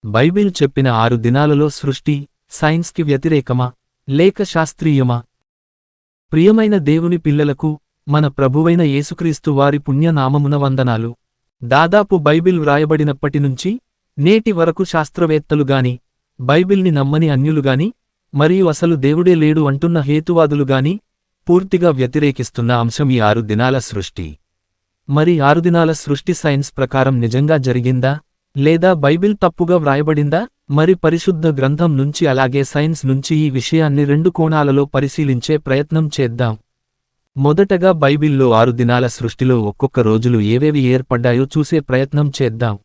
Bible చెప్పిన 6 దినాలలో సృష్టి సైన్స్కి వ్యతిరేకమా లేక శాస్త్రీయమా? ప్రియమైన దేవుని పిల్లలకు మన ప్రభువైన యేసుక్రీస్తు వారి పుణ్యనామమున వందనాలు. దాదాపు బైబిల్ వ్రాయబడినప్పటి నుంచి నేటి వరకు శాస్త్రవేత్తలుగాని, బైబిల్ని నమ్మని అన్యులుగాని, మరియు అసలు దేవుడే లేడు అంటున్న హేతువాదులుగాని పూర్తిగా వ్యతిరేకిస్తున్న అంశం ఈ 6 దినాల సృష్టి. మరి 6 దినాల సృష్టి సైన్స్ ప్రకారం నిజంగా జరిగిందా లేదా బైబిల్ తప్పుగా వ్రాయబడిందా? మరి పరిశుద్ధ గ్రంథం నుంచి అలాగే సైన్స్ నుంచి ఈ విషయాన్ని 2 కోణాలలో పరిశీలించే ప్రయత్నం చేద్దాం. మొదటగా బైబిల్లో 6 దినాల సృష్టిలో ఒక్కొక్క రోజులు ఏవేవి ఏర్పడ్డాయో చూసే ప్రయత్నం చేద్దాం.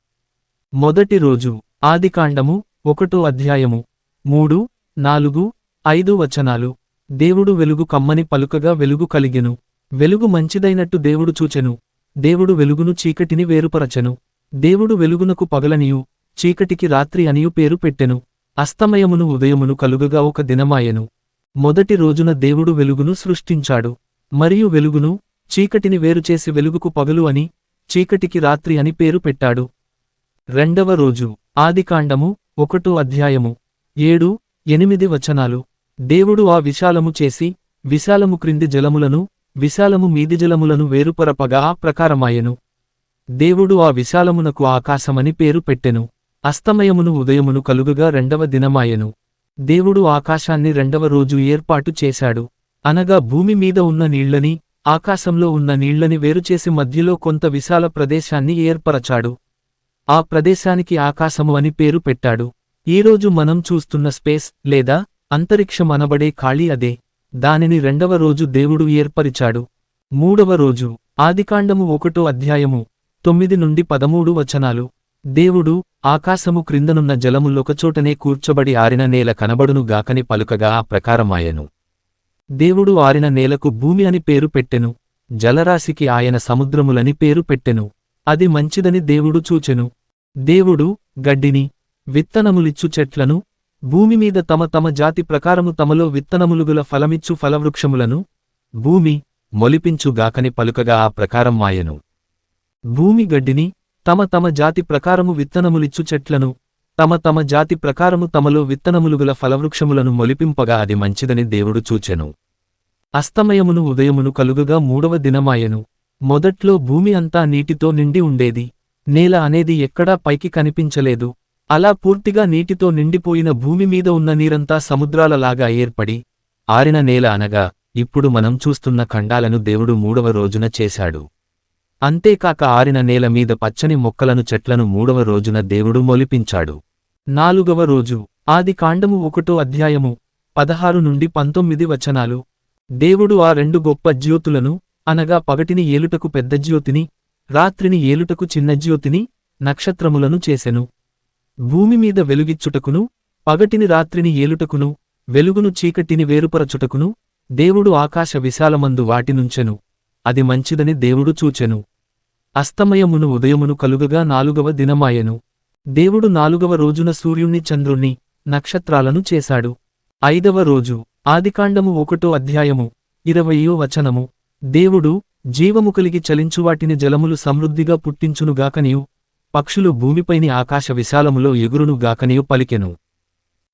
మొదటి రోజు ఆదికాండము 1వ అధ్యాయము 3, 4, 5 వచనాలు. దేవుడు వెలుగు కమ్మని పలుకగా వెలుగు కలిగెను. వెలుగు మంచిదైనట్టు దేవుడు చూచెను. దేవుడు వెలుగును చీకటిని వేరుపరచెను. దేవుడు వెలుగునకు పగలనియు చీకటికి రాత్రి అనియు పేరు పెట్టెను. అస్తమయమును ఉదయమును కలుగగా ఒక దినమాయెను. మొదటి రోజున దేవుడు వెలుగును సృష్టించాడు. మరియు వెలుగును చీకటిని వేరుచేసి వెలుగుకు పగలు అని చీకటికి రాత్రి అని పేరు పెట్టాడు. రెండవ రోజు ఆదికాండము 1వ అధ్యాయము 7, 8 వచనాలు. దేవుడు ఆ విశాలము చేసి విశాలము క్రింది జలములను విశాలము మీది జలములను వేరుపరపగా ఆ ప్రకారమాయెను. దేవుడు ఆ విశాలమునకు ఆకాశమని పేరు పెట్టెను. అస్తమయమును ఉదయమును కలుగగా 2వ దినమాయెను. దేవుడు ఆకాశాన్ని 2వ రోజు ఏర్పాటు చేశాడు. అనగా భూమి మీద ఉన్న నీళ్లని ఆకాశంలో ఉన్న నీళ్లని వేరుచేసి మధ్యలో కొంత విశాల ప్రదేశాన్ని ఏర్పరచాడు. ఆ ప్రదేశానికి ఆకాశము అని పేరు పెట్టాడు. ఈరోజు మనం చూస్తున్న స్పేస్ లేదా అంతరిక్షం అనబడే ఖాళీ అదే. దానిని 2వ రోజు దేవుడు ఏర్పరిచాడు. మూడవ రోజు ఆదికాండము 1వ అధ్యాయము 9 నుండి 13 వచనాలు. దేవుడు ఆకాశము క్రిందనున్న జలములొకచోటనే కూర్చబడి ఆరిన నేల కనబడును గాకని పలుకగా ఆ ప్రకారమాయెను. దేవుడు ఆరిన నేలకు భూమి అని పేరు పెట్టెను. జలరాశికి ఆయన సముద్రములని పేరు పెట్టెను. అది మంచిదని దేవుడు చూచెను. దేవుడు గడ్డిని విత్తనములిచ్చు చెట్లను భూమి మీద తమ తమ జాతి ప్రకారము తమలో విత్తనములుగుల ఫలమిచ్చు ఫలవృక్షములను భూమి మొలిపించుగాకని పలుకగా ఆ ప్రకారం మాయెను. భూమి గడ్డిని తమ తమ జాతి ప్రకారము విత్తనములిచ్చు చెట్లను తమ తమ జాతి ప్రకారము తమలో విత్తనములుగుల ఫలవృక్షములను మొలిపింపగా అది మంచిదని దేవుడు చూచెను. అస్తమయమును ఉదయమును కలుగగా 3వ దినమాయెను. మొదట్లో భూమి అంతా నీటితో నిండి ఉండేది. నేల అనేది ఎక్కడా పైకి కనిపించలేదు. అలా పూర్తిగా నీటితో నిండిపోయిన భూమి మీద ఉన్న నీరంతా సముద్రాలలాగా ఏర్పడి ఆరిన నేల అనగా ఇప్పుడు మనం చూస్తున్న ఖండాలను దేవుడు 3వ రోజున చేశాడు. అంతేకాక ఆరిన నేల మీద పచ్చని మొక్కలను చెట్లను 3వ రోజున దేవుడు మొలిపించాడు. 4వ రోజు ఆదికాండము 1వ అధ్యాయము 16 నుండి 19 వచనాలు. దేవుడు ఆ 2 గొప్ప జ్యోతులను అనగా పగటిని ఏలుటకు పెద్ద జ్యోతిని రాత్రిని ఏలుటకు చిన్న జ్యోతిని నక్షత్రములను చేసెను. భూమి మీద వెలుగిచ్చుటకును పగటిని రాత్రిని ఏలుటకును వెలుగును చీకటిని వేరుపరచుటకును దేవుడు ఆకాశ విశాలమందు వాటినుంచెను. అది మంచిదని దేవుడు చూచెను. అస్తమయమును ఉదయమును కలుగగా 4వ దినమాయెను. దేవుడు 4వ రోజున సూర్యుణ్ణి చంద్రుణ్ణి నక్షత్రాలను చేశాడు. 5వ రోజు ఆదికాండము 1వ అధ్యాయము 20వ వచనము. దేవుడు జీవము కలిగి చలించువాటిని జలములు సమృద్ధిగా పుట్టించునుగాకనియు పక్షులు భూమిపైని ఆకాశ విశాలములో ఎగురునుగాకనియు పలికెను.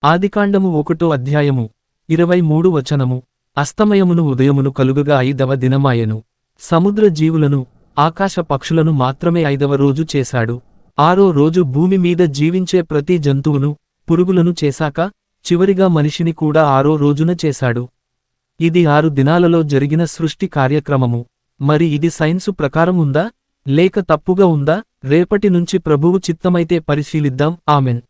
ఆదికాండము 1వ అధ్యాయము 23 వచనము. అస్తమయమును ఉదయమును కలుగగా 5వ దినమాయెను. సముద్ర జీవులను ఆకాశ పక్షులను మాత్రమే 5వ రోజు చేశాడు. 6వ రోజు భూమి మీద జీవించే ప్రతి జంతువును పురుగులను చేశాక చివరిగా మనిషిని కూడా 6వ రోజున చేశాడు. ఇది 6 దినాలలో జరిగిన సృష్టి కార్యక్రమము. మరి ఇది సైన్సు ప్రకారం ఉందా లేక తప్పుగా ఉందా? రేపటి నుంచి ప్రభువు చిత్తమైతే పరిశీలిద్దాం. ఆమెన్.